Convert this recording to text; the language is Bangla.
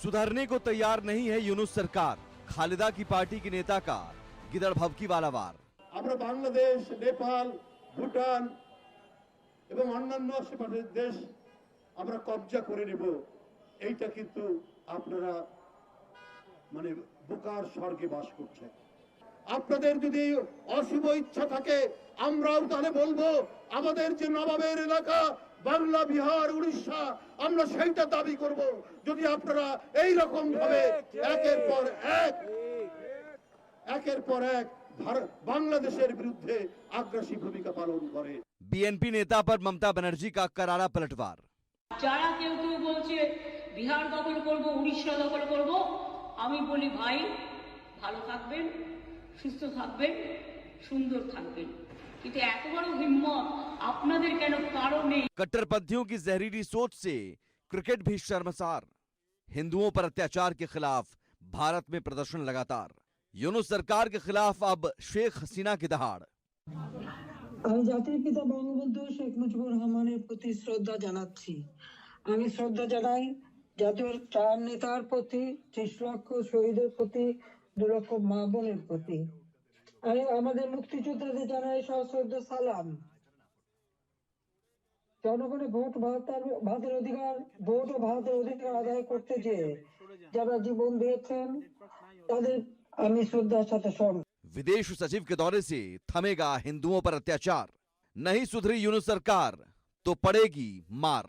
सुधरने को तैयार नहीं है यूनुस सरकार। खालिदा की पार्टी के नेता का गिदड़ भभकी वाला वार। আমরা বাংলাদেশ, নেপাল, ভুটান এবং অন্যান্য আশেপাশের দেশ আমরা কবজা করে নেব, এইটা কিন্তু আপনারা মানে বোকার স্বর্গে বাস করছেন। আপনাদের যদি অশুভ ইচ্ছা থাকে আমরাও তাহলে বলবো আমাদের যে নবাবের এলাকা বাংলা, বিহার, উড়িষ্যা আমরা সেইটা দাবি করব। যদি আপনারা এই রকম ভাবে একের পর এক বাংলাদেশের বিরুদ্ধে আগ্রাসী ভূমিকা পালন করে। बीएनपी नेता पर ममता बनर्जी का करारा पलटवार। যারা কেউ কেউ বলছে বিহার দখল করব, উড়িষ্যা দখল করব, আমি বলি ভাই ভালো থাকবেন, সুস্থ থাকবেন, সুন্দর থাকবেন, কিন্তু এত বড় হিম্মত আপনাদের কেন? কারণ নেই। कट्टरपंथियों की जहरीली सोच से क्रिकेट भी शर्मसार। हिंदुओं पर अत्याचार के खिलाफ भारत में प्रदर्शन लगातार। यूनुस सरकार के खिलाफ अब शेख हसीना की दहाड़। আমি জাতির পিতা বঙ্গবন্ধু শেখ মুজিবুর রহমানের প্রতি শ্রদ্ধা জানাচ্ছি। আমি শ্রদ্ধা জানাই জাতীয় চার নেতার প্রতি, ৩০ লক্ষ শহীদের প্রতি, ২ লক্ষ মা বোনের প্রতি। আমি আমাদের মুক্তিযোদ্ধাদের জানাই সশ্রদ্ধ সালাম। জনগণের ভোট ভাতের অধিকার, ভোট ও ভাতের অধিকার আদায় করতে যে যারা জীবন দিয়েছেন তাদের আমি শ্রদ্ধার সাথে স্মরণ। विदेश सचिव के दौरे से थमेगा हिंदुओं पर अत्याचार। नहीं सुधरी यूनुस सरकार तो पड़ेगी मार।